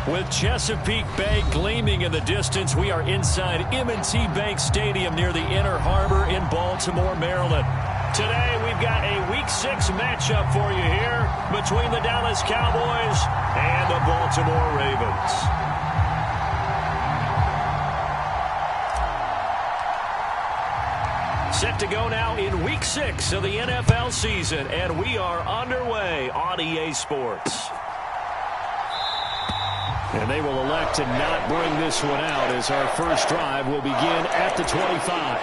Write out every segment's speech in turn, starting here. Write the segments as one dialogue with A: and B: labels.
A: With Chesapeake Bay gleaming in the distance, we are inside M&T Bank Stadium near the Inner Harbor in Baltimore, Maryland. Today, we've got a Week 6 matchup for you here between the Dallas Cowboys and the Baltimore Ravens. Set to go now in Week 6 of the NFL season, and we are underway on EA Sports. And they will elect to not bring this one out as our first drive will begin at the 25.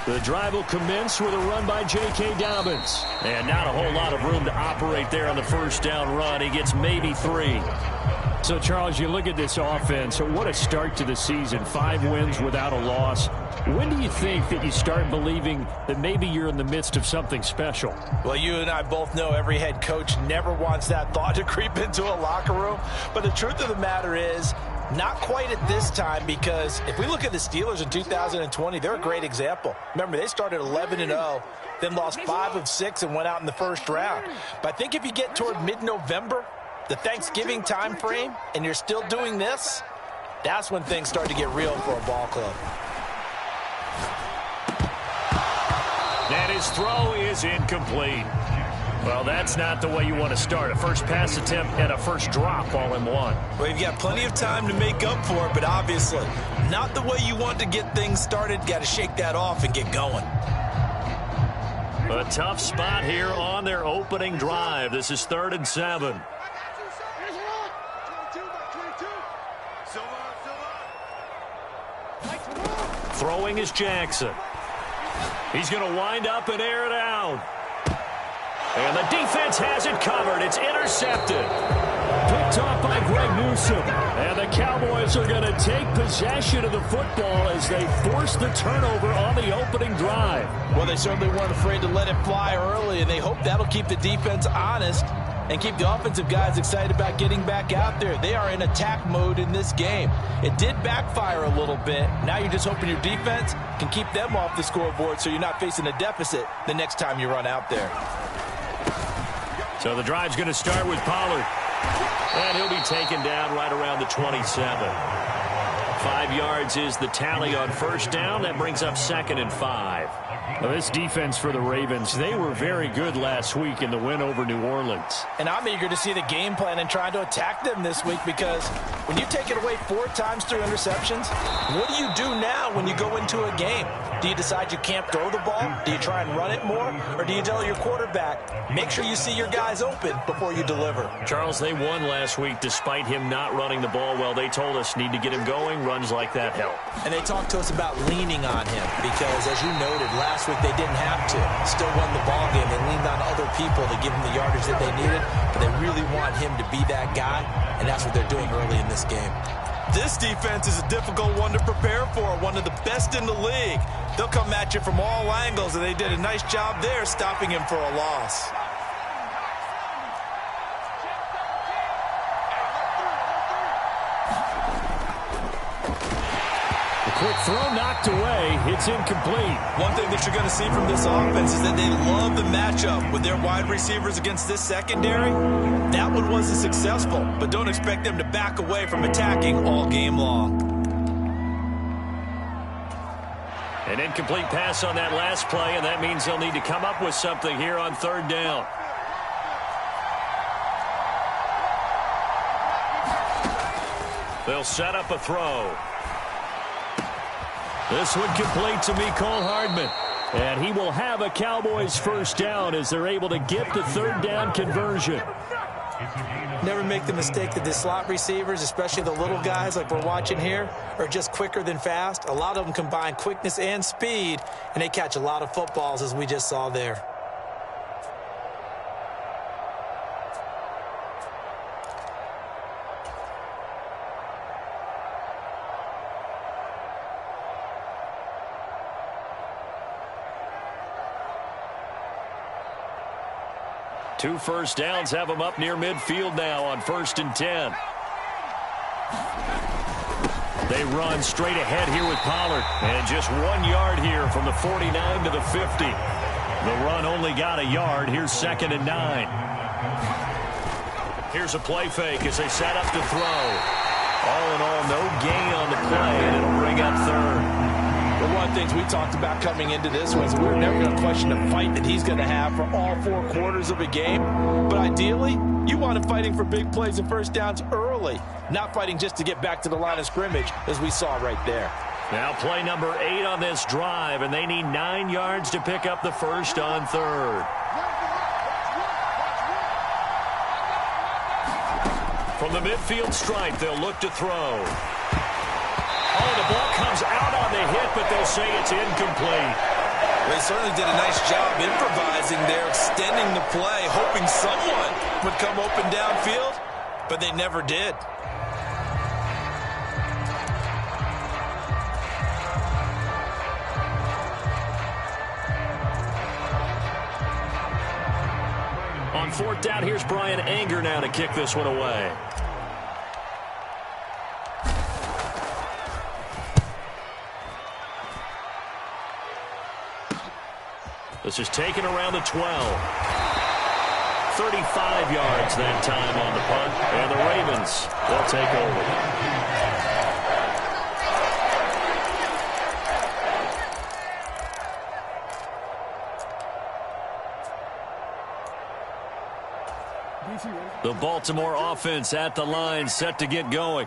A: The drive will commence with a run by J.K. Dobbins. And not a whole lot of room to operate there on the first down run. He gets maybe 3. So, Charles, you look at this offense. What a start to the season. 5 wins without a loss. When do you think that you start believing that maybe you're in the midst of something special?
B: Well, you and I both know every head coach never wants that thought to creep into a locker room. But the truth of the matter is, not quite at this time, because if we look at the Steelers in 2020, they're a great example. Remember, they started 11-0, then lost 5 of 6 and went out in the first round. But I think if you get toward mid-November, the Thanksgiving time frame, and you're still doing this, that's when things start to get real for a ball club.
A: And his throw is incomplete. Well, that's not the way you want to start. A first pass attempt and a first drop all in one.
B: Well, you've got plenty of time to make up for it, but obviously not the way you want to get things started. Got to shake that off and get going.
A: A tough spot here on their opening drive. This is 3rd and 7. Throwing is Jackson. He's going to wind up and air it out. And the defense has it covered. It's intercepted. Picked off by Greg Newsome. And the Cowboys are going to take possession of the football as they force the turnover on the opening drive.
B: Well, they certainly weren't afraid to let it fly early, and they hope that'll keep the defense honest and keep the offensive guys excited about getting back out there. They are in attack mode in this game. It did backfire a little bit. Now you're just hoping your defense can keep them off the scoreboard so you're not facing a deficit the next time you run out there.
A: So the drive's going to start with Pollard. And he'll be taken down right around the 27. 5 yards is the tally on first down. That brings up 2nd and 5.
C: Well, this defense for the Ravens, they were very good last week in the win over New Orleans.
B: And I'm eager to see the game plan and trying to attack them this week, because when you take it away 4 times through interceptions, what do you do now when you go into a game? Do you decide you can't throw the ball? Do you try and run it more? Or do you tell your quarterback, make sure you see your guys open before you deliver?
A: Charles, they won last week despite him not running the ball well. They told us need to get him going. Runs like that help.
B: And they talked to us about leaning on him because, as you noted, last week they didn't have to. Still won the ball game. They leaned on other people to give them the yardage that they needed, but they really want him to be that guy, and that's what they're doing early in this game.
D: This defense is a difficult one to prepare for, one of the best in the league. They'll come at you from all angles, and they did a nice job there stopping him for a loss.
C: Quick throw knocked away. It's incomplete.
D: One thing that you're going to see from this offense is that they love the matchup with their wide receivers against this secondary. That one wasn't successful, but don't expect them to back away from attacking all game long.
A: An incomplete pass on that last play, and that means they'll need to come up with something here on 3rd down. They'll set up a throw. This one complete to Mecole Hardman. And he will have a Cowboys first down as they're able to get the 3rd down conversion.
B: Never make the mistake that the slot receivers, especially the little guys like we're watching here, are just quicker than fast. A lot of them combine quickness and speed, and they catch a lot of footballs, as we just saw there.
A: 2 first downs have them up near midfield now on 1st and 10. They run straight ahead here with Pollard. And just 1 yard here from the 49 to the 50. The run only got a yard. Here's 2nd and 9. Here's a play fake as they set up to throw. All in all, no gain on the play, and it'll bring up 3rd.
B: Well, one of the things we talked about coming into this was we're never going to question the fight that he's going to have for all 4 quarters of a game. But ideally, you want him fighting for big plays and first downs early, not fighting just to get back to the line of scrimmage, as we saw right there.
A: Now play number 8 on this drive, and they need 9 yards to pick up the first on 3rd. From the midfield stripe, they'll look to throw. Oh, the ball comes out on the hit, but they'll say it's incomplete.
D: They certainly did a nice job improvising there, extending the play, hoping someone would come open downfield, but they never did.
A: On 4th down, here's Brian Anger now to kick this one away. This is taken around the 12. 35 yards that time on the punt. And the Ravens will take over. The Baltimore offense at the line, set to get going.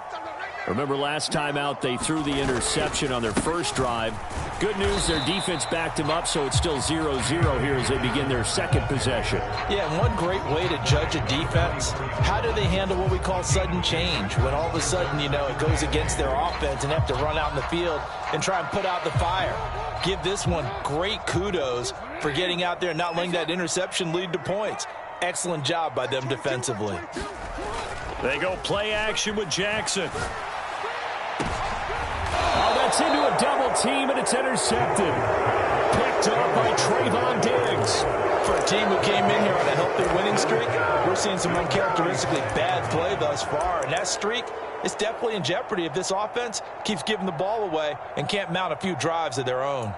A: Remember last time out, they threw the interception on their first drive. Good news, their defense backed them up, so it's still 0-0 here as they begin their second possession.
B: Yeah, and one great way to judge a defense, how do they handle what we call sudden change? When all of a sudden, you know, it goes against their offense and they have to run out in the field and try and put out the fire. Give this one great kudos for getting out there and not letting that interception lead to points. Excellent job by them defensively.
A: They go play action with Jackson. Oh, that's into a double team, and it's intercepted. Picked up by Trayvon Diggs.
B: For a team who came in here on a healthy winning streak, we're seeing some uncharacteristically bad play thus far. And that streak is definitely in jeopardy if this offense keeps giving the ball away and can't mount a few drives of their own.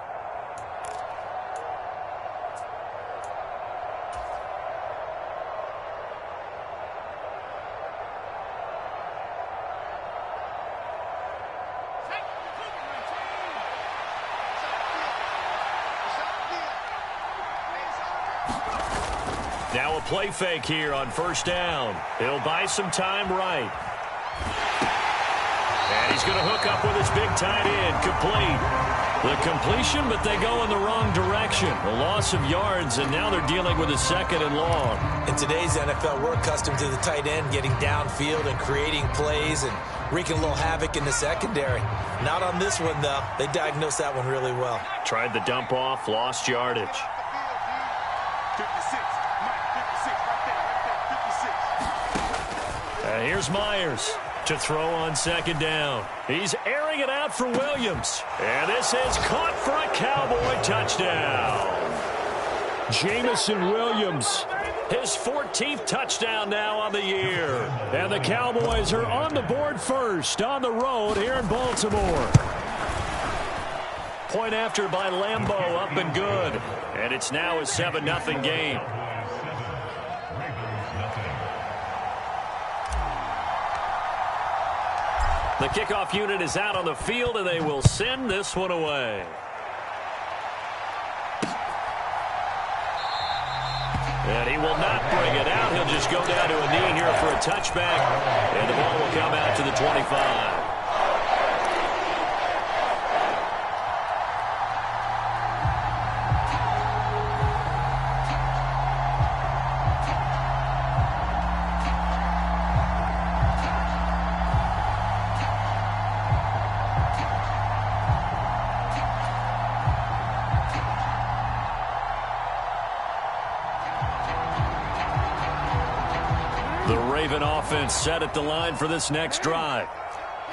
A: Now a play fake here on 1st down. He'll buy some time right. And he's going to hook up with his big tight end. Complete. The completion, but they go in the wrong direction. A loss of yards, and now they're dealing with a 2nd and long.
B: In today's NFL, we're accustomed to the tight end getting downfield and creating plays and wreaking a little havoc in the secondary. Not on this one, though. They diagnosed that one really well.
A: Tried the dump off, lost yardage. Here's Myers to throw on 2nd down. He's airing it out for Williams. And this is caught for a Cowboy touchdown. Jamison Williams, his 14th touchdown now on the year. And the Cowboys are on the board first on the road here in Baltimore. Point after by Lambeau, up and good. And it's now a 7-0 game. The kickoff unit is out on the field, and they will send this one away. And he will not bring it out. He'll just go down to a knee here for a touchback, and the ball will come out to the 25. Offense set at the line for this next drive.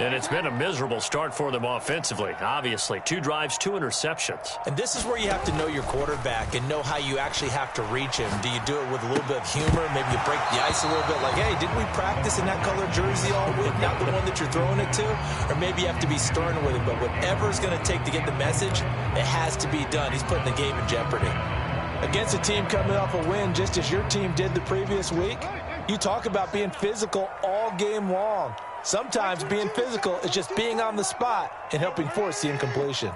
A: And it's been a miserable start for them offensively, obviously. 2 drives, 2 interceptions.
B: And this is where you have to know your quarterback and know how you actually have to reach him. Do you do it with a little bit of humor? Maybe you break the ice a little bit like, hey, didn't we practice in that color jersey all week? Not the one that you're throwing it to? Or maybe you have to be stern with him. But whatever it's going to take to get the message, it has to be done. He's putting the game in jeopardy. Against a team coming off a win just as your team did the previous week, you talk about being physical all game long. Sometimes being physical is just being on the spot and helping force the incompletion.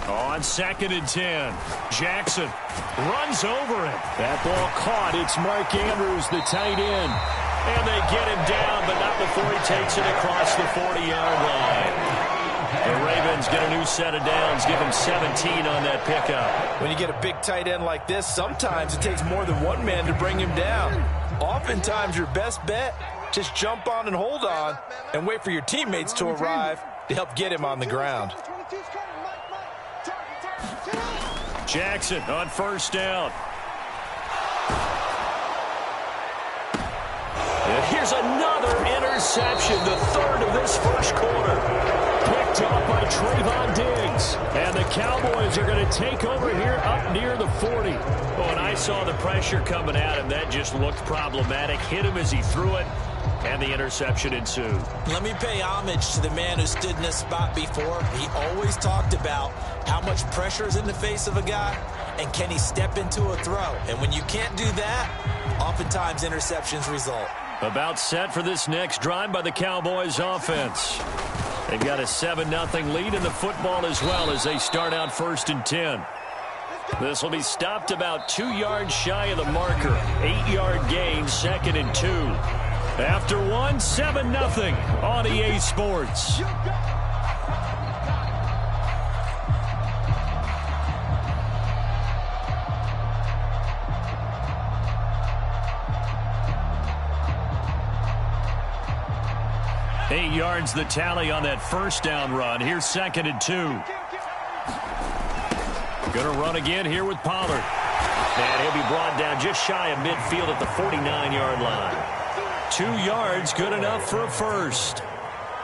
A: On 2nd and 10, Jackson runs over him. That ball caught. It's Mark Andrews, the tight end. And they get him down, but not before he takes it across the 40-yard line. The Ravens get a new set of downs, give him 17 on that pickup.
B: When you get a big tight end like this, sometimes it takes more than one man to bring him down. Oftentimes, your best bet, just jump on and hold on and wait for your teammates to arrive to help get him on the ground.
A: Jackson on 1st down. And here's another interception, the 3rd of this first quarter. Picked up by Trayvon Diggs. And the Cowboys are going to take over here up near the 40. Oh, and I saw the pressure coming at him. That just looked problematic. Hit him as he threw it, and the interception ensued.
B: Let me pay homage to the man who stood in this spot before. He always talked about how much pressure is in the face of a guy, and can he step into a throw. And when you can't do that, oftentimes interceptions result.
A: About set for this next drive by the Cowboys offense. They've got a 7-0 lead in the football as well as they start out 1st and 10. This will be stopped about 2 yards shy of the marker. 8-yard gain, 2nd and 2. After 1, 7-0 on EA Sports. Eight yards the tally on that 1st down run. Here's 2nd and 2. Going to run again here with Pollard. And he'll be brought down just shy of midfield at the 49-yard line. 2 yards, good enough for a first.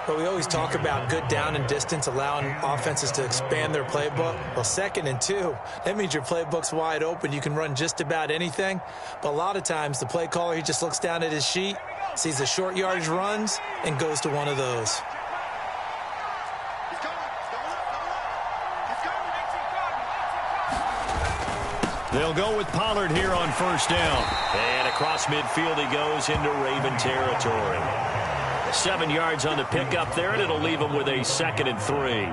B: But we always talk about good down and distance, allowing offenses to expand their playbook. Well, 2nd and 2, that means your playbook's wide open. You can run just about anything. But a lot of times, the play caller, he just looks down at his sheet, sees the short yardage runs, and goes to one of those.
A: They'll go with Pollard here on 1st down. And across midfield he goes into Raven territory. 7 yards on the pickup there, and it'll leave him with a 2nd and 3.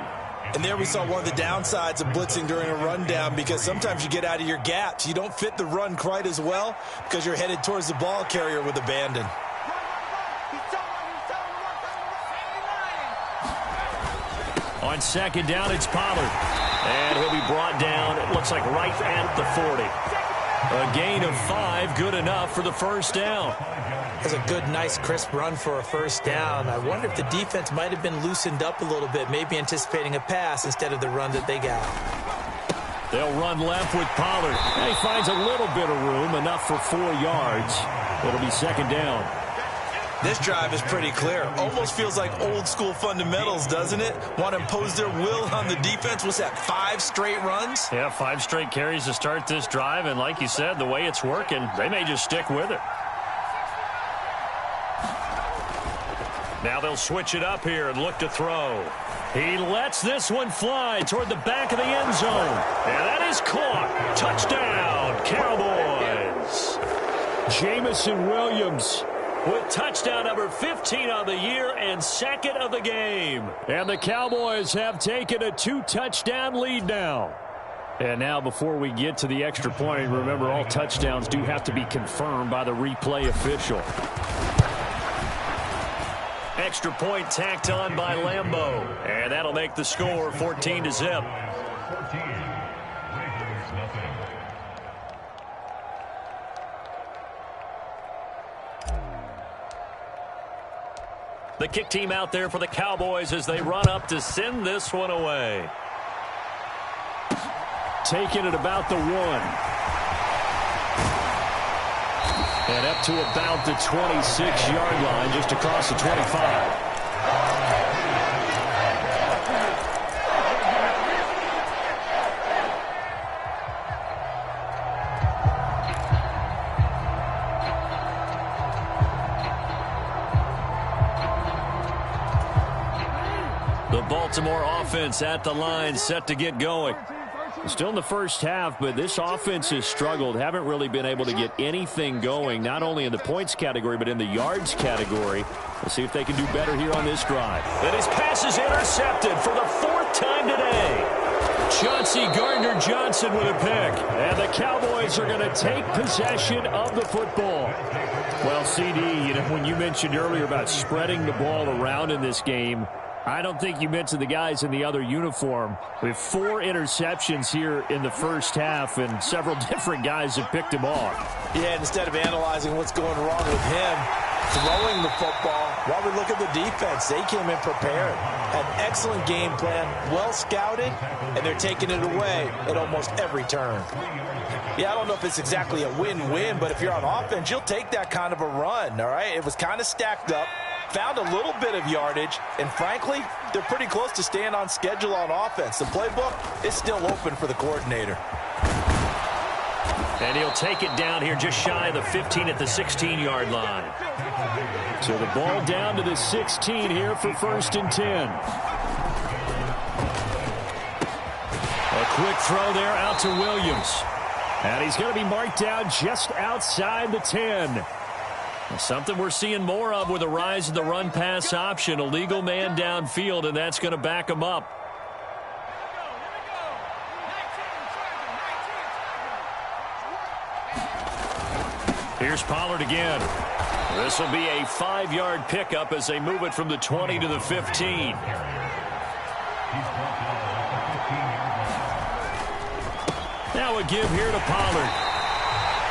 B: And there we saw one of the downsides of blitzing during a rundown, because sometimes you get out of your gaps. You don't fit the run quite as well because you're headed towards the ball carrier with abandon.
A: On 2nd down, it's Pollard. And he'll be brought down, it looks like right at the 40. A gain of 5, good enough for the 1st down.
B: That's a good, nice, crisp run for a 1st down. I wonder if the defense might have been loosened up a little bit, maybe anticipating a pass instead of the run that they got.
A: They'll run left with Pollard. And he finds a little bit of room, enough for 4 yards. It'll be 2nd down.
B: This drive is pretty clear. Almost feels like old school fundamentals, doesn't it? Want to impose their will on the defense. What's that, 5 straight runs?
A: Yeah, 5 straight carries to start this drive. And like you said, the way it's working, they may just stick with it. Now they'll switch it up here and look to throw. He lets this one fly toward the back of the end zone. And that is caught. Touchdown, Cowboys. Jamison Williams with touchdown number 15 on the year and 2nd of the game. And the Cowboys have taken a 2-touchdown lead now. And now before we get to the extra point, remember all touchdowns do have to be confirmed by the replay official. Extra point tacked on by Lambeau. And that'll make the score 14-0. The kick team out there for the Cowboys as they run up to send this one away. Taking it about the 1. And up to about the 26-yard line, just across the 25. The Baltimore offense at the line, set to get going. Still in the first half, but this offense has struggled. Haven't really been able to get anything going, not only in the points category, but in the yards category. Let's see if they can do better here on this drive.
C: And his pass is intercepted for the 4th time today. Chauncey Gardner-Johnson with a pick. And the Cowboys are going to take possession of the football. Well, CD, when you mentioned earlier about spreading the ball around in this game, I don't think you mentioned the guys in the other uniform. We have 4 interceptions here in the first half, and several different guys have picked him off.
B: Yeah, instead of analyzing what's going wrong with him, throwing the football, while we look at the defense, they came in prepared. Had an excellent game plan, well scouted, and they're taking it away at almost every turn. Yeah, I don't know if it's exactly a win-win, but if you're on offense, you'll take that kind of a run, all right? It was kind of stacked up. Found a little bit of yardage, and frankly, they're pretty close to staying on schedule on offense. The playbook is still open for the coordinator.
C: And he'll take it down here just shy of the 15 at the 16-yard line.
A: So the ball down to the 16 here for 1st and 10. A quick throw there out to Williams. And he's going to be marked down just outside the 10. Something we're seeing more of with the rise of the run-pass option. A legal man downfield, and that's going to back him up. Here's Pollard again. This will be a 5-yard pickup as they move it from the 20 to the 15. Now a give here to Pollard.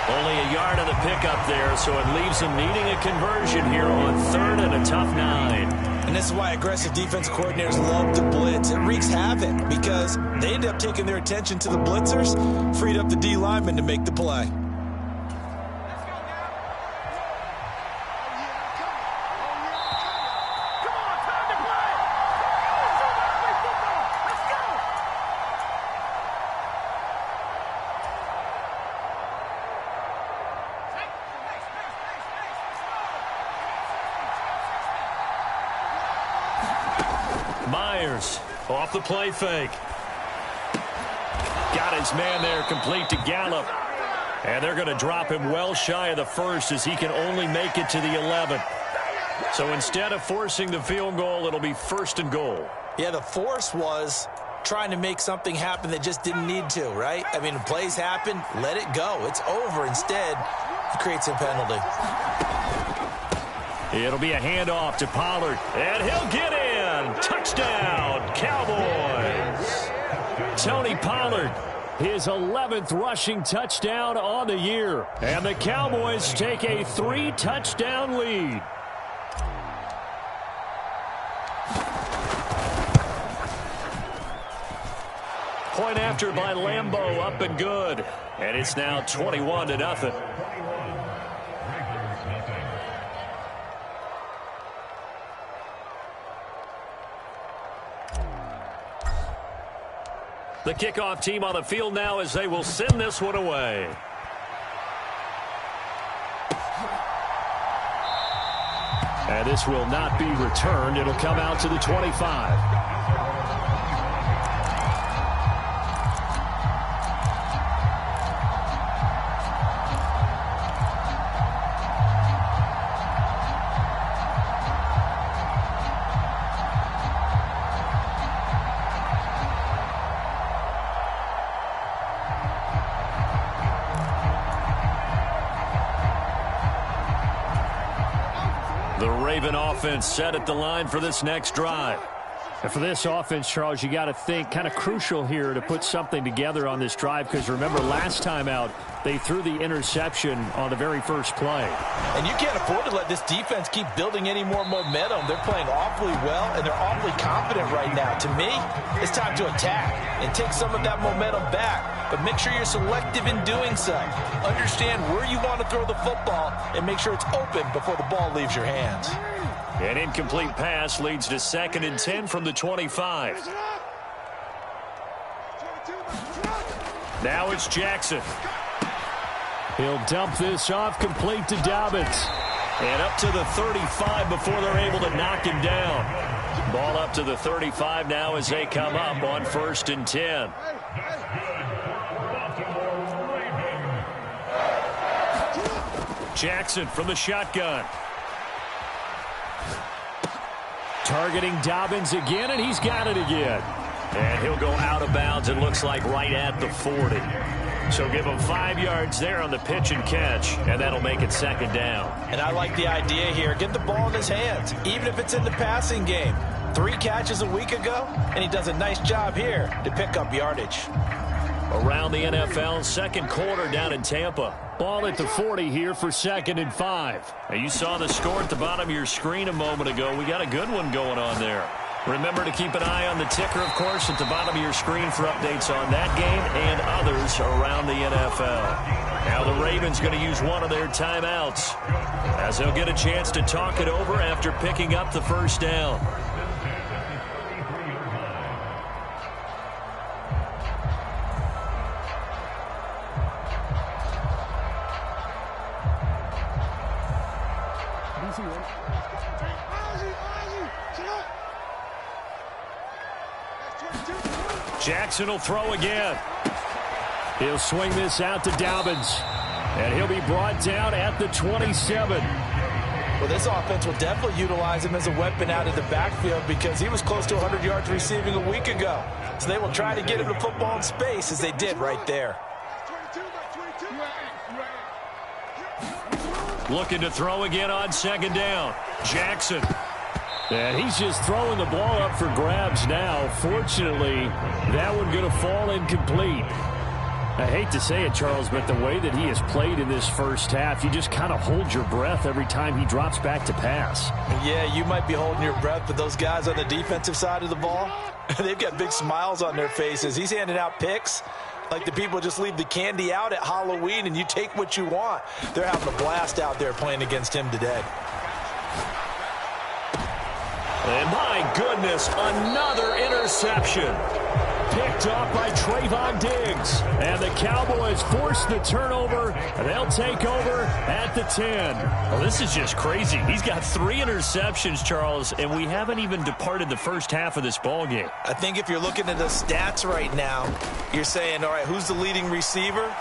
A: Only a yard of the pickup there, so it leaves them needing a conversion here on 3rd and a tough 9.
B: And this is why aggressive defense coordinators love to blitz. It wreaks havoc because they end up taking their attention to the blitzers, freed up the D lineman to make the play.
A: Myers off the play fake. Got his man there, complete to Gallup. And they're going to drop him well shy of the 1st as he can only make it to the 11th. So instead of forcing the field goal, it'll be 1st and goal.
B: Yeah, the force was trying to make something happen that just didn't need to, right? I mean, plays happen, let it go. It's over. Instead, it creates a penalty.
A: It'll be a handoff to Pollard, and he'll get in. Touchdown, Cowboys. Tony Pollard, his 11th rushing touchdown on the year. And the Cowboys take a 3-touchdown lead. Point after by Lambeau, up and good. And it's now 21-0. The kickoff team on the field now as they will send this one away. And this will not be returned. It'll come out to the 25. The Raven offense set at the line for this next drive. And for this offense, Charles, you got to think kind of crucial here to put something together on this drive, because remember last time out they threw the interception on the very first play.
B: And you can't afford to let this defense keep building any more momentum. They're playing awfully well, and they're awfully confident right now. To me, it's time to attack and take some of that momentum back, but make sure you're selective in doing so. Understand where you want to throw the football and make sure it's open before the ball leaves your hands.
C: An incomplete pass leads to 2nd and 10 from the 25. Now it's Jackson.
A: He'll dump this off, complete to Dobbins.
C: And up to the 35 before they're able to knock him down. Ball up to the 35 now as they come up on 1st and 10. Jackson from the shotgun.
A: Targeting Dobbins again, and he's got it again.
C: And he'll go out of bounds, it looks like right at the 40. So give him 5 yards there on the pitch and catch, and that'll make it 2nd down.
B: And I like the idea here. Get the ball in his hands, even if it's in the passing game. 3 catches a week ago, and he does a nice job here to pick up yardage.
C: Around the NFL, 2nd quarter down in Tampa.
A: Ball at the 40 here for 2nd and 5.
C: Now you saw the score at the bottom of your screen a moment ago. We got a good one going on there. Remember to keep an eye on the ticker, of course, at the bottom of your screen for updates on that game and others around the NFL. Now the Ravens going to use one of their timeouts as they'll get a chance to talk it over after picking up the 1st down. Jackson will throw again.
A: He'll swing this out to Dobbins, and he'll be brought down at the 27.
B: Well, this offense will definitely utilize him as a weapon out of the backfield because he was close to 100 yards receiving a week ago. So they will try to get him the football in space as they did right there.
C: Looking to throw again on 2nd down. Jackson.
A: And he's just throwing the ball up for grabs now. Fortunately, that one going to fall incomplete. I hate to say it, Charles, but the way that he has played in this first half, you just kind of hold your breath every time he drops back to pass.
B: Yeah, you might be holding your breath, but those guys on the defensive side of the ball, they've got big smiles on their faces. He's handing out picks like the people just leave the candy out at Halloween and you take what you want. They're having a blast out there playing against him today.
C: And my goodness, another interception.
A: Picked off by Trayvon Diggs. And the Cowboys force the turnover, and they'll take over at the 10.
C: Well, this is just crazy. He's got 3 interceptions, Charles, and we haven't even departed the first half of this ball game.
B: I think if you're looking at the stats right now, you're saying, all right, who's the leading receiver?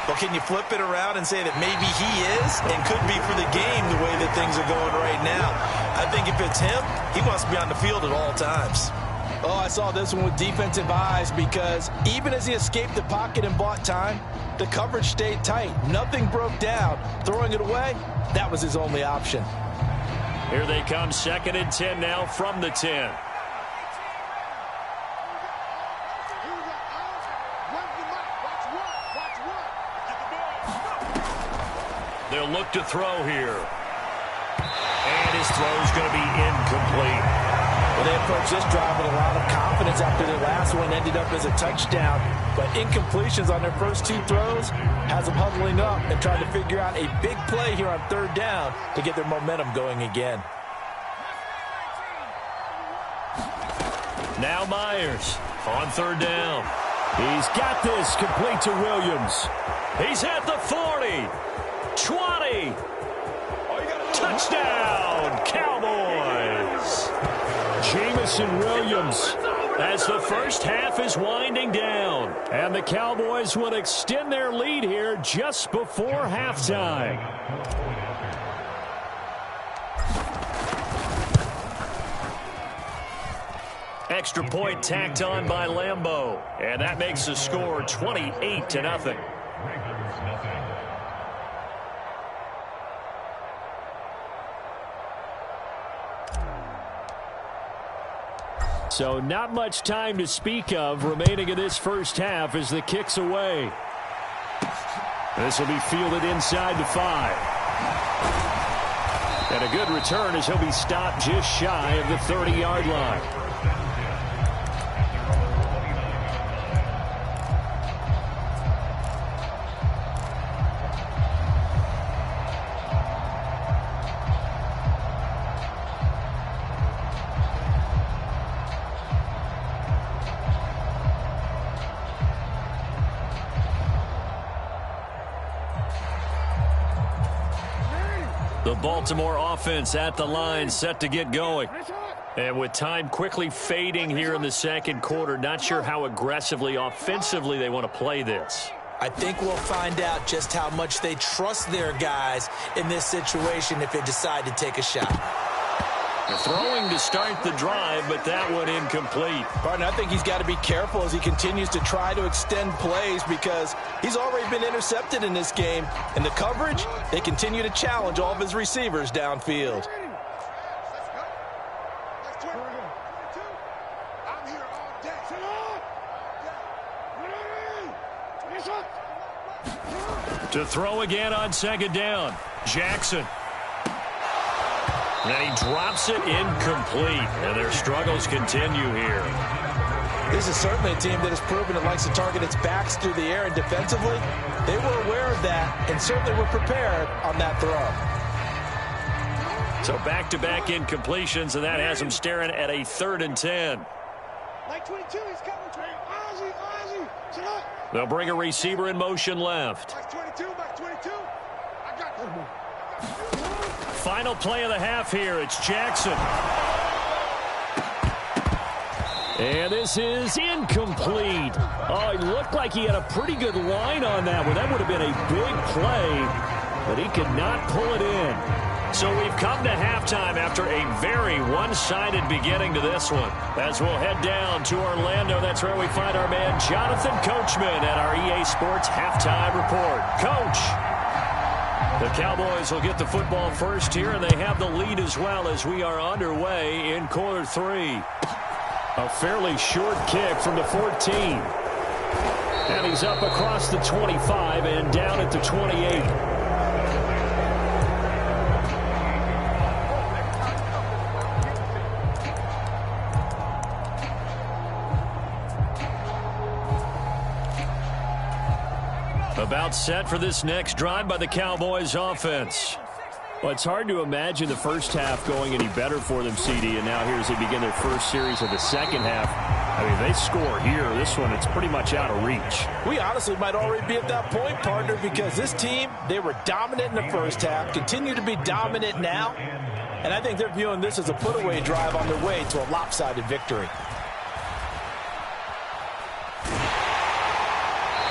B: Well, can you flip it around and say that maybe he is and could be for the game the way that things are going right now? I think if it's him, he wants to be on the field at all times. Oh, I saw this one with defensive eyes because even as he escaped the pocket and bought time, the coverage stayed tight. Nothing broke down. Throwing it away, that was his only option.
C: Here they come, 2nd and 10 now from the 10. They'll look to throw here. And his throw's going to be incomplete.
B: Well, they approached this drive with a lot of confidence after their last one ended up as a touchdown. But incompletions on their first 2 throws has them huddling up and trying to figure out a big play here on 3rd down to get their momentum going again.
C: Now Myers on 3rd down.
A: He's got this, complete to Williams.
C: He's at the 40. 20. Touchdown, Cowboys.
A: Jamison Williams.
C: As the first half is winding down.
A: And the Cowboys will extend their lead here just before halftime.
C: Extra point tacked on by Lambeau. And that makes the score 28-0.
A: So not much time to speak of remaining in this first half as the kick's away. This will be fielded inside the 5. And a good return as he'll be stopped just shy of the 30-yard line. The Baltimore offense at the line, set to get going. And with time quickly fading here in the second quarter, not sure how aggressively, offensively they want to play this.
B: I think we'll find out just how much they trust their guys in this situation if they decide to take a shot.
A: Throwing to start the drive, but that one incomplete.
B: Partner, I think he's got to be careful as he continues to try to extend plays because he's already been intercepted in this game. And the coverage, they continue to challenge all of his receivers downfield.
A: To throw again on second down, Jackson. And he drops it incomplete, and their struggles continue here.
B: This is certainly a team that has proven it likes to target its backs through the air, and defensively, they were aware of that and certainly were prepared on that throw.
A: So back-to-back incompletions, and that has them staring at a 3rd and 10.
E: Like 22, he's coming. Ozzy, sit up.
A: They'll bring a receiver in motion left.
E: Like 22, like 22. I got you.
A: Final play of the half here. It's Jackson. And this is incomplete. Oh, he looked like he had a pretty good line on that one. That would have been a big play, but he could not pull it in. So we've come to halftime after a very one-sided beginning to this one. As we'll head down to Orlando, that's where we find our man Jonathan Coachman at our EA Sports Halftime Report. Coach, the Cowboys will get the football first here, and they have the lead as well as we are underway in quarter 3. A fairly short kick from the 14. And he's up across the 25 and down at the 28. About set for this next drive by the Cowboys offense. Well, it's hard to imagine the first half going any better for them, CD, and now here as they begin their first series of the second half. I mean, they score here. This one, it's pretty much out of reach.
B: We honestly might already be at that point, partner, because this team, they were dominant in the first half, continue to be dominant now, and I think they're viewing this as a put-away drive on their way to a lopsided victory.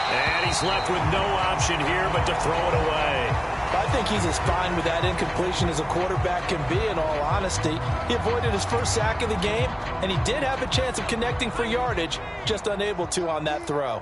A: And he's left with no option here but to throw it away.
B: I think he's as fine with that incompletion as a quarterback can be, in all honesty. He avoided his first sack of the game, and he did have a chance of connecting for yardage, just unable to on that throw.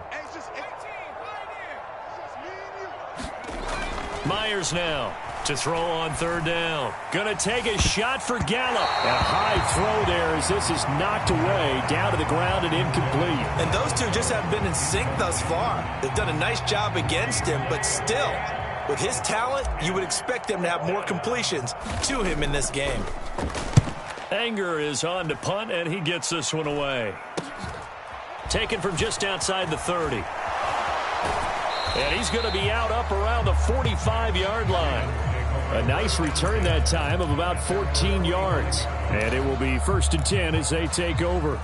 A: Myers now to throw on 3rd down. Gonna take a shot for Gallup. A high throw there as this is knocked away, down to the ground and incomplete.
B: And those two just haven't been in sync thus far. They've done a nice job against him, but still, with his talent, you would expect them to have more completions to him in this game.
A: Anger is on to punt, and he gets this one away. Taken from just outside the 30. And he's going to be out up around the 45-yard line. A nice return that time of about 14 yards. And it will be 1st and 10 as they take over.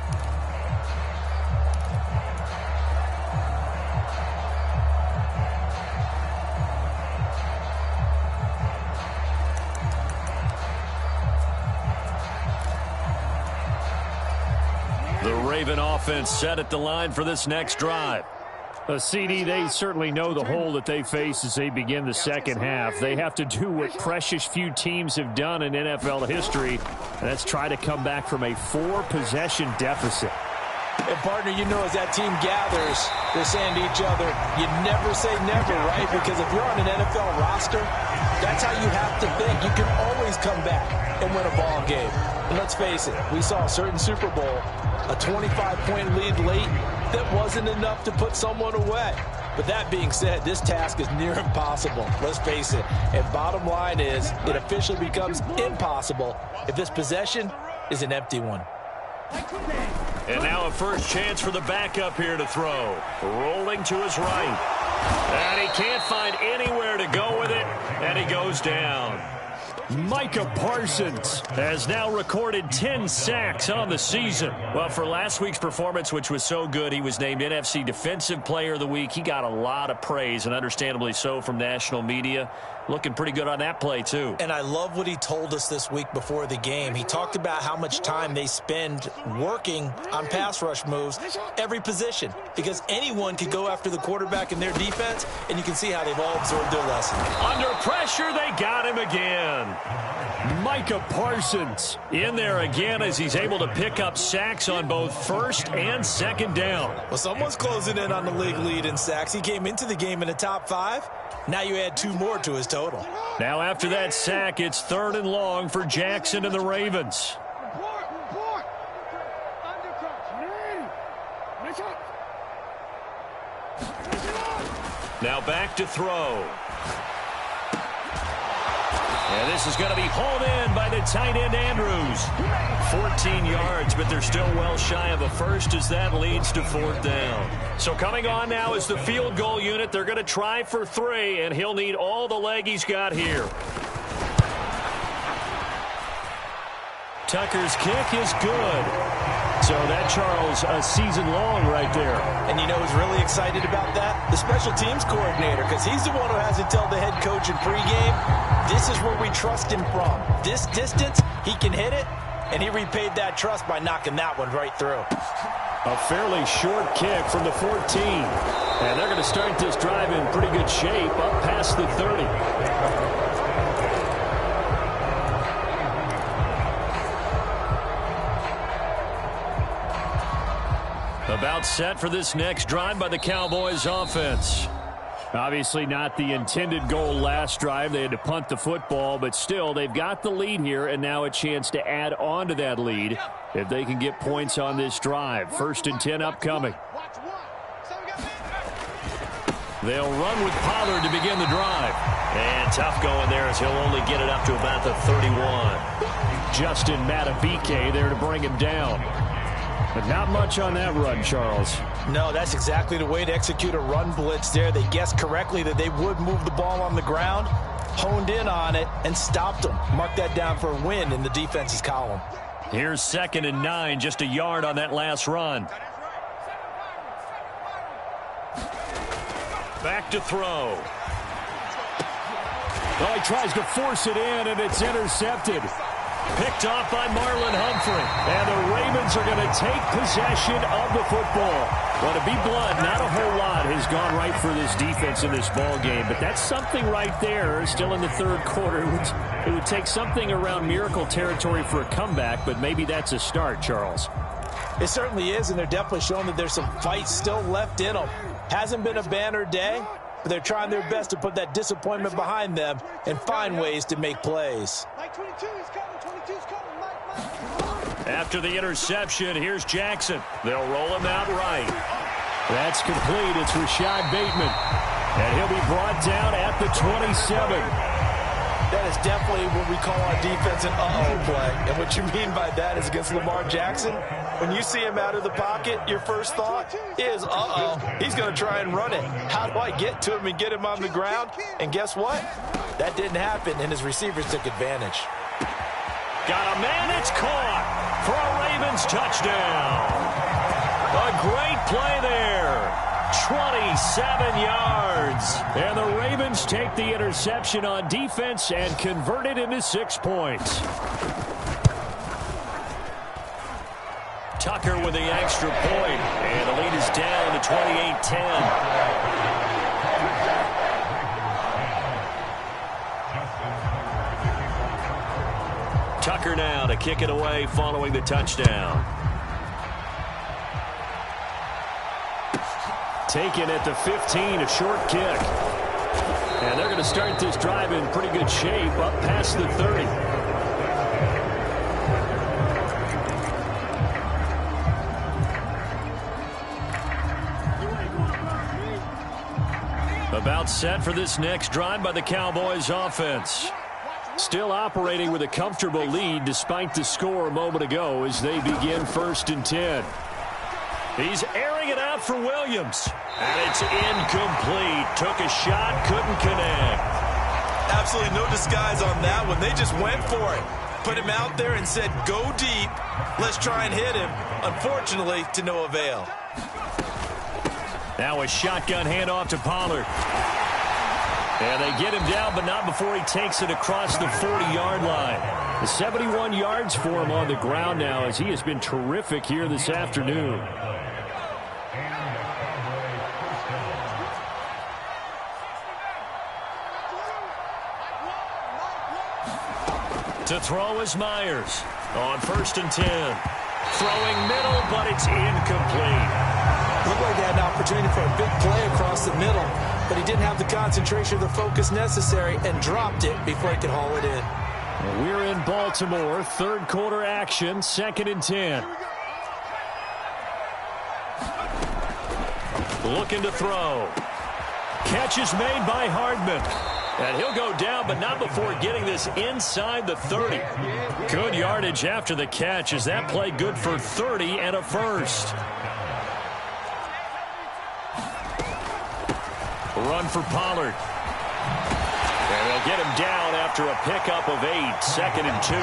A: The Raven offense set at the line for this next drive. CD, they certainly know the hole that they face as they begin the second half. They have to do what precious few teams have done in NFL history, and that's try to come back from a 4-possession deficit.
B: And, partner, you know as that team gathers, they're saying to each other, you never say never, right? Because if you're on an NFL roster, That's how you have to think. You can always come back and win a ball game. And let's face it, we saw a certain Super Bowl, a 25-point lead late that wasn't enough to put someone away. But that being said, this task is near impossible. Let's face it. And bottom line is, it officially becomes impossible if this possession is an empty one.
A: And now a first chance for the backup here to throw. Rolling to his right. And he can't find anywhere to go with it, and he goes down. Micah Parsons has now recorded 10 sacks on the season. Well, for last week's performance, which was so good, he was named NFC Defensive Player of the Week. He got a lot of praise, and understandably so, from national media. Looking pretty good on that play, too.
B: And I love what he told us this week before the game. He talked about how much time they spend working on pass rush moves, every position, because anyone could go after the quarterback in their defense, and you can see how they've all absorbed their lesson.
A: Under pressure, they got him again. Micah Parsons in there again as he's able to pick up sacks on both first and second down.
B: Well, someone's closing in on the league lead in sacks. He came into the game in the top 5. Now you add 2 more to his total.
A: Now after that sack, it's 3rd and long for Jackson and the Ravens. Now back to throw. And this is going to be hauled in by the tight end Andrews. 14 yards, but they're still well shy of a first as that leads to 4th down. So coming on now is the field goal unit. They're going to try for 3, and he'll need all the leg he's got here. Tucker's kick is good. So that, Charles, a season long right there.
B: And you know who's really excited about that? The special teams coordinator, because he's the one who has to tell the head coach in pregame, this is where we trust him from. This distance, he can hit it, and he repaid that trust by knocking that one right through.
A: A fairly short kick from the 14. And they're going to start this drive in pretty good shape up past the 30. About set for this next drive by the Cowboys offense. Obviously not the intended goal last drive. They had to punt the football, but still they've got the lead here and now a chance to add on to that lead if they can get points on this drive. 1st and 10 upcoming. They'll run with Pollard to begin the drive. And tough going there as he'll only get it up to about the 31. Justin Matabike there to bring him down. But not much on that run, Charles.
B: No, that's exactly the way to execute a run blitz there. They guessed correctly that they would move the ball on the ground, honed in on it, and stopped them. Mark that down for a win in the defense's column.
A: Here's 2nd and 9, just a yard on that last run. Back to throw. Well, he tries to force it in, and it's intercepted. Picked off by Marlon Humphrey. And the Ravens are going to take possession of the football. Well, to be blunt, not a whole lot has gone right for this defense in this ball game. But that's something right there, still in the 3rd quarter. It would take something around miracle territory for a comeback, but maybe that's a start, Charles.
B: It certainly is, and they're definitely showing that there's some fight still left in them. Hasn't been a banner day, but they're trying their best to put that disappointment behind them and find ways to make plays.
A: After the interception, here's Jackson. They'll roll him out right. That's complete. It's Rashad Bateman. And he'll be brought down at the 27.
B: That is definitely what we call our defense an uh-oh play. And what you mean by that is against Lamar Jackson, when you see him out of the pocket, your first thought is, uh-oh, he's going to try and run it. How do I get to him and get him on the ground? And guess what? That didn't happen, and his receivers took advantage.
A: Got a man, it's caught for a Ravens touchdown. A great play there. 27 yards. And the Ravens take the interception on defense and convert it into 6 points. Tucker with the extra point. And the lead is down to 28-10. Tucker now to kick it away following the touchdown. Taken at the 15, a short kick. And they're going to start this drive in pretty good shape up past the 30. About set for this next drive by the Cowboys offense. Still operating with a comfortable lead despite the score a moment ago as they begin 1st and 10. He's airing it out for Williams. And it's incomplete. Took a shot, couldn't connect.
D: Absolutely no disguise on that one. They just went for it. Put him out there and said, go deep. Let's try and hit him. Unfortunately, to no avail.
A: Now a shotgun handoff to Pollard. And they get him down, but not before he takes it across the 40-yard line. The 71 yards for him on the ground now as he has been terrific here this afternoon. To throw is Myers on 1st and 10. Throwing middle, but it's incomplete.
B: Looked like he had an opportunity for a big play across the middle, but he didn't have the concentration or the focus necessary and dropped it before he could haul it in.
A: We're in Baltimore, 3rd quarter action, 2nd and 10. Looking to throw. Catch is made by Hardman. And he'll go down, but not before getting this inside the 30. Good yardage after the catch as that play good for 30 and a first. Run for Pollard. And they'll get him down after a pickup of 8, 2nd and 2.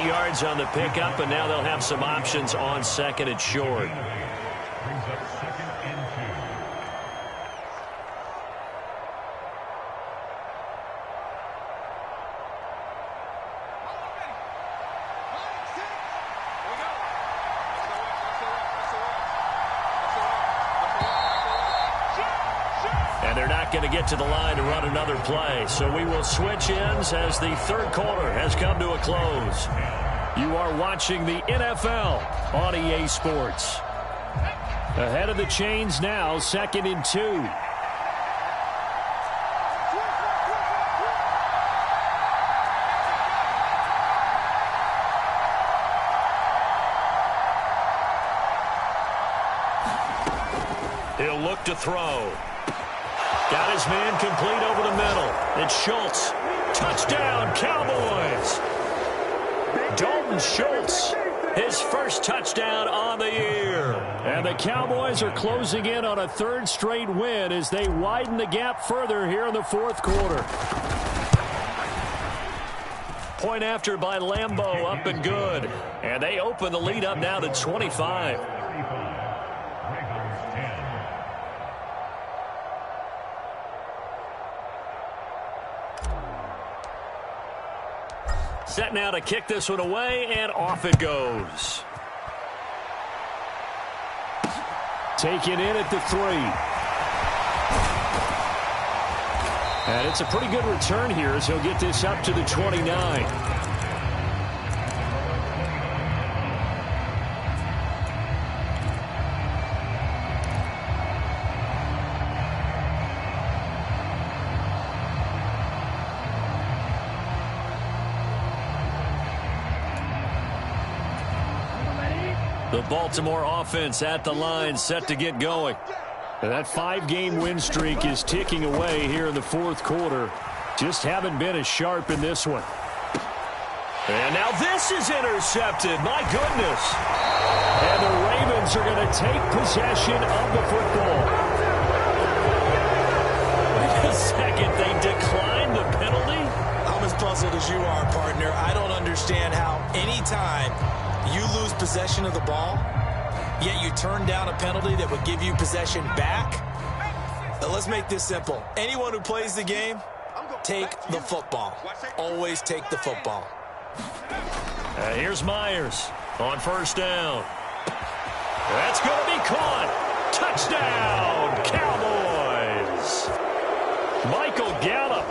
A: 8 yards on the pickup, and now they'll have some options on 2nd and short. Going to get to the line to run another play. So we will switch ends as the 3rd quarter has come to a close. You are watching the NFL on EA Sports. Ahead of the chains now, 2nd and 2. He'll look to throw. Got his man complete over the middle. It's Schultz. Touchdown, Cowboys. Dalton Schultz, his first touchdown on the year. And the Cowboys are closing in on a 3rd straight win as they widen the gap further here in the 4th quarter. Point after by Lambeau, up and good. And they open the lead up now to 25. Set now to kick this one away, and off it goes. Taken in at the 3. And it's a pretty good return here as he'll get this up to the 29. The Baltimore offense at the line, set to get going. And that 5-game win streak is ticking away here in the 4th quarter. Just haven't been as sharp in this one. And now this is intercepted. My goodness. And the Ravens are going to take possession of the football. Wait a second. They declined the penalty?
B: I'm as puzzled as you are, partner. I don't understand how any time you lose possession of the ball, yet you turn down a penalty that would give you possession back. Now, let's make this simple. Anyone who plays the game, take the football. Always take the football.
A: Here's Myers on 1st down. That's going to be caught. Touchdown, Cowboys. Michael Gallup,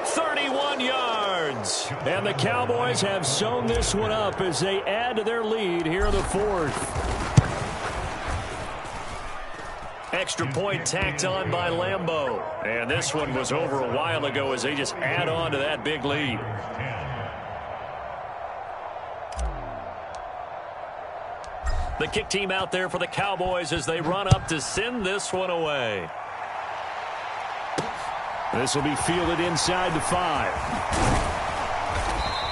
A: 31 yards. And the Cowboys have sewn this one up as they add to their lead here in the 4th. Extra point tacked on by Lambeau. And this one was over a while ago as they just add on to that big lead. The kick team out there for the Cowboys as they run up to send this one away. This will be fielded inside the 5.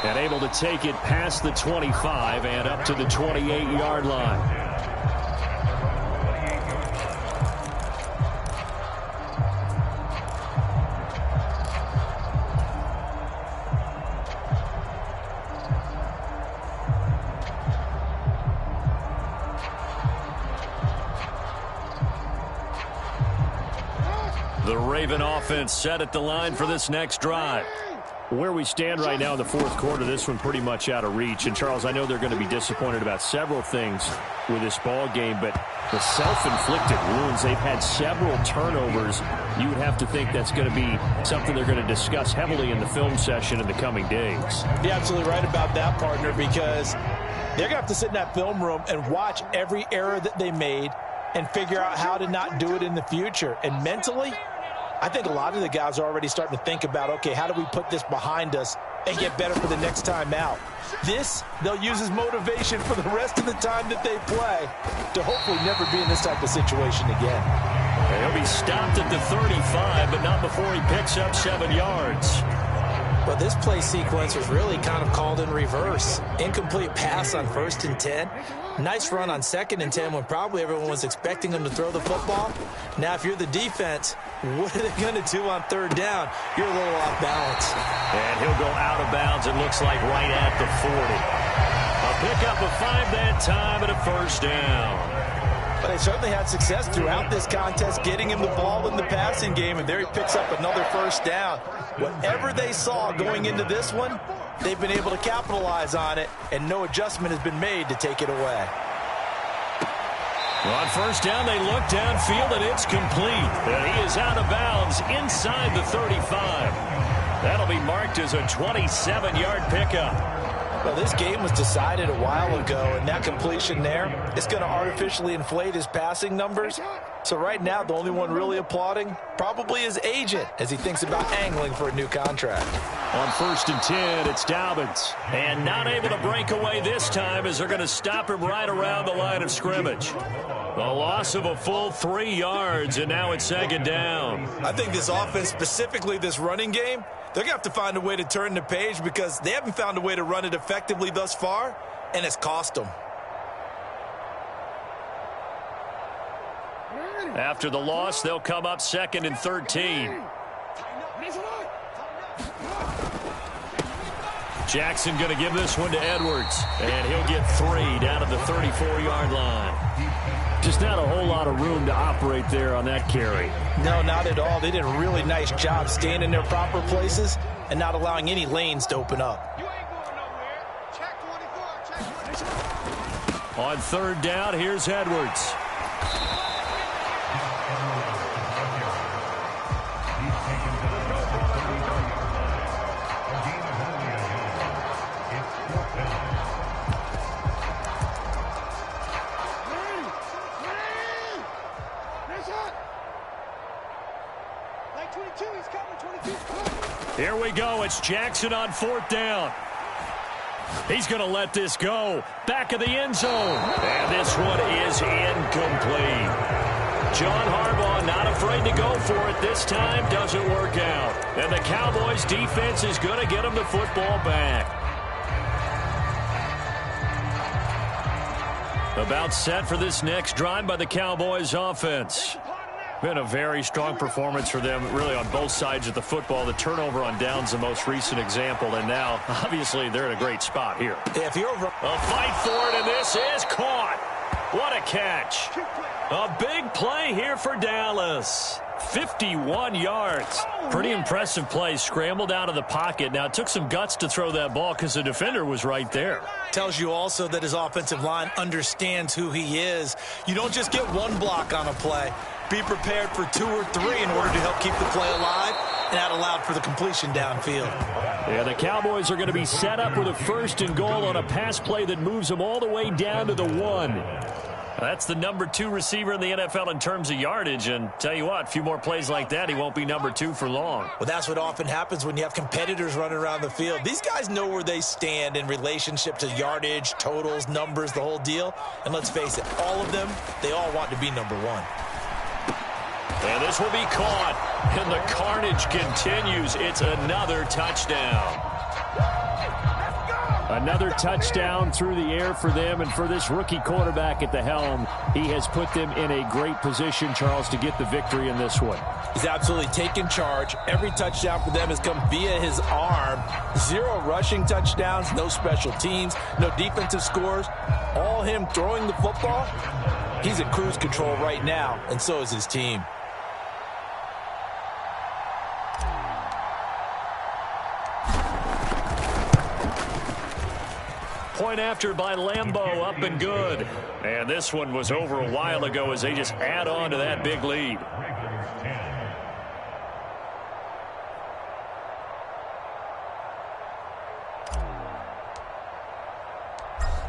A: And able to take it past the 25 and up to the 28-yard line. The Raven offense set at the line for this next drive. Where we stand right now in the fourth quarter, this one pretty much out of reach. And, Charles, I know they're going to be disappointed about several things with this ball game, but the self-inflicted wounds, they've had several turnovers. You would have to think that's going to be something they're going to discuss heavily in the film session in the coming days.
B: You're absolutely right about that, partner, because they're going to have to sit in that film room and watch every error that they made and figure out how to not do it in the future. And mentally, I think a lot of the guys are already starting to think about, okay, how do we put this behind us and get better for the next time out? This, they'll use as motivation for the rest of the time that they play to hopefully never be in this type of situation again.
A: He'll be stopped at the 35, but not before he picks up 7 yards.
F: But this play sequence was really kind of called in reverse. Incomplete pass on 1st and 10. Nice run on 2nd and 10 when probably everyone was expecting him to throw the football. Now, if you're the defense, what are they going to do on 3rd down? You're a little off balance.
A: And he'll go out of bounds, it looks like, right at the 40. A pickup of 5 that time and a 1st down.
B: But they certainly had success throughout this contest, getting him the ball in the passing game, and there he picks up another 1st down. Whatever they saw going into this one, they've been able to capitalize on it, and no adjustment has been made to take it away.
A: Well, on 1st down, they look downfield, and it's complete. And he is out of bounds inside the 35. That'll be marked as a 27-yard pickup.
B: Well, this game was decided a while ago, and that completion there, it's going to artificially inflate his passing numbers. So right now, the only one really applauding probably his agent as he thinks about angling for a new contract.
A: On 1st and 10, it's Dobbins. And not able to break away this time as they're going to stop him right around the line of scrimmage. The loss of a full 3 yards, and now it's 2nd down.
D: I think this offense, specifically this running game, they're going to have to find a way to turn the page because they haven't found a way to run it effectively thus far, and it's cost them.
A: After the loss, they'll come up 2nd and 13. Jackson going to give this one to Edwards, and he'll get 3 down at the 34-yard line. Just not a whole lot of room to operate there on that carry.
B: No, not at all. They did a really nice job staying in their proper places and not allowing any lanes to open up.
E: You ain't going nowhere. Check 24. Check 24.
A: On 3rd down, here's Edwards. Here we go. It's Jackson on 4th down. He's going to let this go. Back of the end zone. And this one is incomplete. John Harbaugh not afraid to go for it. This time doesn't work out. And the Cowboys defense is going to get him the football back. About set for this next drive by the Cowboys offense. Been a very strong performance for them, really, on both sides of the football. The turnover on downs, the most recent example, and now, obviously, they're in a great spot here.
B: If you're
A: a fight for it, and this is caught. What a catch. A big play here for Dallas. 51 yards. Pretty impressive play. Scrambled out of the pocket. Now, it took some guts to throw that ball because the defender was right there.
F: Tells you also that his offensive line understands who he is. You don't just get one block on a play. Be prepared for 2 or 3 in order to help keep the play alive, and that allowed for the completion downfield.
A: Yeah, the Cowboys are going to be set up with a 1st and goal on a pass play that moves them all the way down to the 1. That's the number 2 receiver in the NFL in terms of yardage, and tell you what, a few more plays like that, he won't be number 2 for long.
F: Well, that's what often happens when you have competitors running around the field. These guys know where they stand in relationship to yardage, totals, numbers, the whole deal. And let's face it, all of them, they all want to be number 1.
A: And this will be caught, and the carnage continues. It's another touchdown. Another touchdown through the air for them, and for this rookie quarterback at the helm, he has put them in a great position, Charles, to get the victory in this one.
F: He's absolutely taken charge. Every touchdown for them has come via his arm. 0 rushing touchdowns, no special teams, no defensive scores. All him throwing the football. He's in cruise control right now, and so is his team.
A: Point after by Lambeau, up and good. And this one was over a while ago as they just add on to that big lead.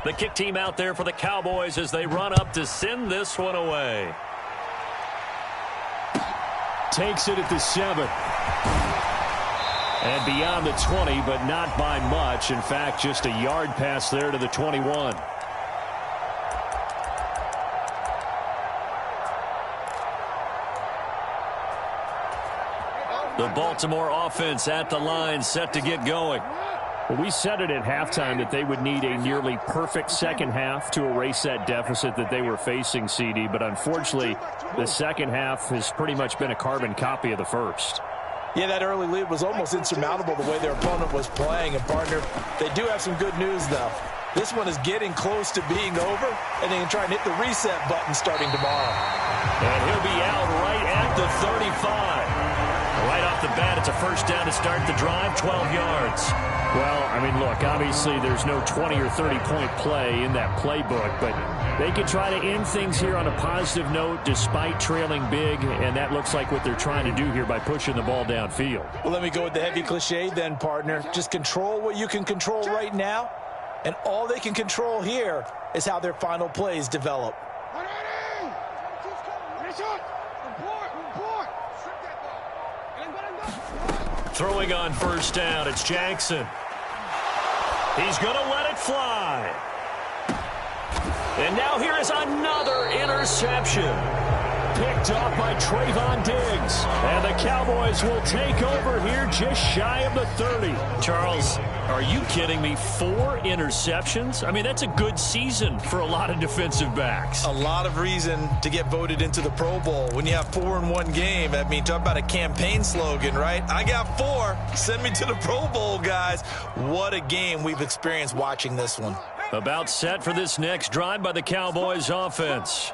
A: The kick team out there for the Cowboys as they run up to send this one away. Takes it at the 7. And beyond the 20, but not by much. In fact, just a yard pass there to the 21. The Baltimore offense at the line, set to get going. Well, we said it at halftime that they would need a nearly perfect second half to erase that deficit that they were facing, CD. But unfortunately, the second half has pretty much been a carbon copy of the first.
F: Yeah, that early lead was almost insurmountable the way their opponent was playing. And, partner, they do have some good news, though. This one is getting close to being over, and they can try and hit the reset button starting tomorrow.
A: And he'll be out right at the 35. Right off the bat, it's a first down to start the drive, 12 yards. Well, I mean, look, obviously there's no 20 or 30-point play in that playbook, but they could try to end things here on a positive note despite trailing big, and that looks like what they're trying to do here by pushing the ball downfield.
F: Well, let me go with the heavy cliche then, partner. Just control what you can control right now, and all they can control here is how their final plays develop.
A: Throwing on first down, it's Jackson. He's going to let it fly. And now here is another interception. Picked off by Trayvon Diggs. And the Cowboys will take over here just shy of the 30. Charles, are you kidding me? 4 interceptions? I mean, that's a good season for a lot of defensive backs.
B: A lot of reason to get voted into the Pro Bowl. When you have 4 in one game, I mean, talk about a campaign slogan, right? I got 4. Send me to the Pro Bowl, guys. What a game we've experienced watching this one.
A: About set for this next drive by the Cowboys offense.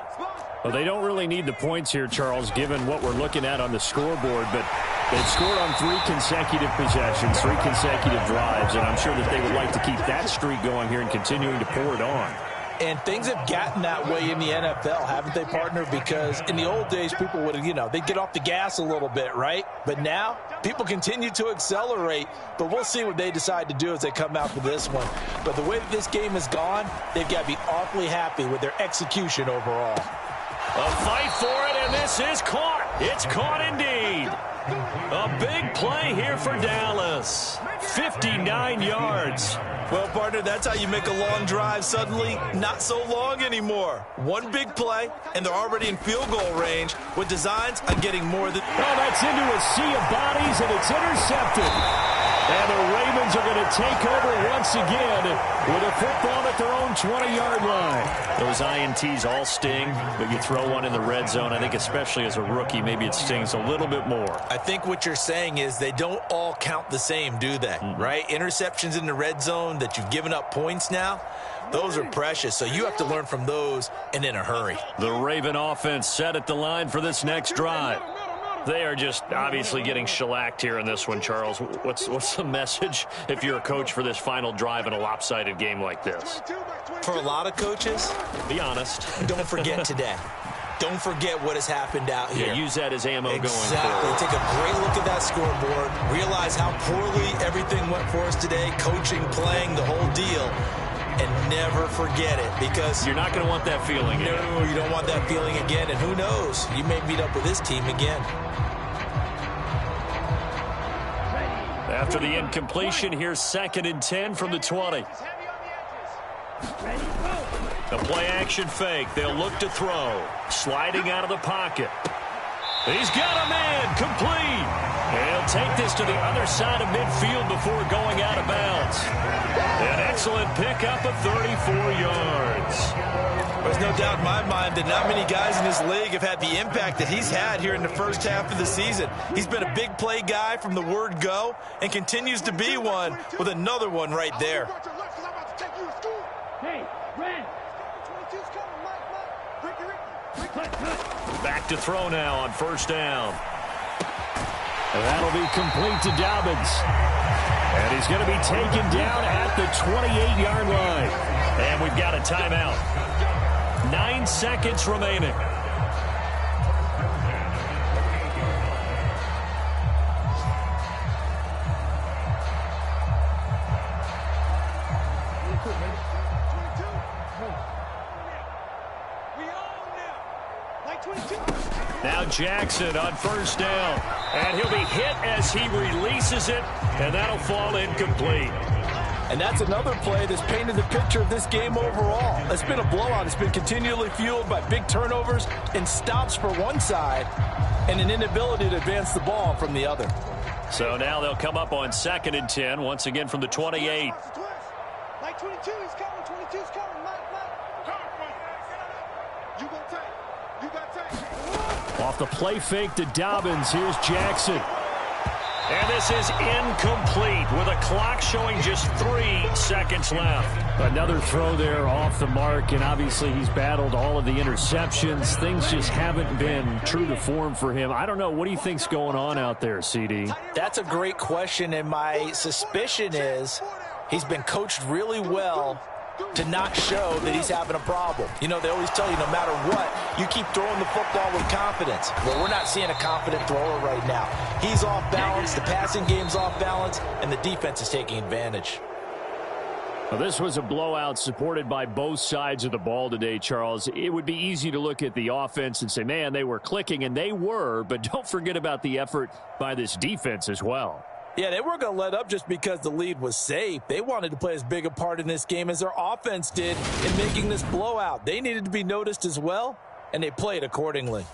A: Well, they don't really need the points here, Charles, given what we're looking at on the scoreboard, but they've scored on 3 consecutive possessions, 3 consecutive drives, and I'm sure that they would like to keep that streak going here and continuing to pour it on.
F: And things have gotten that way in the NFL, haven't they, partner? Because in the old days, people would, they'd get off the gas a little bit, right? But now, people continue to accelerate. But we'll see what they decide to do as they come out for this one. But the way that this game has gone, they've got to be awfully happy with their execution overall.
A: A fight for it, and this is caught. It's caught indeed. A big play here for Dallas. 59 yards.
B: Well, partner, that's how you make a long drive suddenly not so long anymore. One big play, and they're already in field goal range with designs on getting more than...
A: Oh, that's into a sea of bodies, and it's intercepted. And the Ravens are going to take over once again with a football at their own 20-yard line. Those INTs all sting, but you throw one in the red zone. I think especially as a rookie, maybe it stings a little bit more.
B: I think what you're saying is they don't all count the same, do they? Right? Interceptions in the red zone that you've given up points now, those are precious. So you have to learn from those and in a hurry.
A: The Raven offense set at the line for this next drive. They are just obviously getting shellacked here in this one, Charles. What's the message if you're a coach for this final drive in a lopsided game like this?
B: For a lot of coaches,
A: be honest.
B: Don't forget today. Don't forget what has happened out here.
A: Yeah, use that as ammo going forward.
B: Exactly. Take a great look at that scoreboard. Realize how poorly everything went for us today. Coaching, playing, the whole deal. and never forget it, because
A: you're not going to want that feeling again.
B: No, you don't want that feeling again, and who knows, you may meet up with this team again.
A: After the incompletion, here's 2nd and 10 from the 20. The play-action fake. They'll look to throw. Sliding out of the pocket. He's got a man. Complete. He'll take this to the other side of midfield before going out of bounds. An excellent pickup of 34 yards.
B: There's no doubt in my mind that not many guys in this league have had the impact that he's had here in the first half of the season. He's been a big play guy from the word go and continues to be one with another one right there.
A: Back to throw now on 1st down. And that'll be complete to Dobbins. And he's going to be taken down at the 28-yard line. And we've got a timeout. 9 seconds remaining. Now Jackson on 1st down. And he'll be hit as he releases it. And that'll fall incomplete.
B: And that's another play that's painted the picture of this game overall. It's been a blowout. It's been continually fueled by big turnovers and stops for one side and an inability to advance the ball from the other.
A: So now they'll come up on 2nd and 10, once again from the 28.
E: Like 22, he's coming. 22's coming. Mike. You got tight. You got tight.
A: Off the play fake to Dobbins. Here's Jackson. And this is incomplete with a clock showing just 3 seconds left. Another throw there off the mark, and obviously he's battled all of the interceptions. Things just haven't been true to form for him. I don't know. What do you think's going on out there, CD?
B: That's a great question, and my suspicion is he's been coached really well to not show that he's having a problem. You know, they always tell you no matter what, you keep throwing the football with confidence. Well, we're not seeing a confident thrower right now. He's off balance, the passing game's off balance, and the defense is taking advantage.
A: Well, this was a blowout supported by both sides of the ball today, Charles. It would be easy to look at the offense and say, man, they were clicking, and they were, but don't forget about the effort by this defense as well.
B: Yeah, they weren't going to let up just because the lead was safe. They wanted to play as big a part in this game as their offense did in making this blowout. They needed to be noticed as well, and they played accordingly.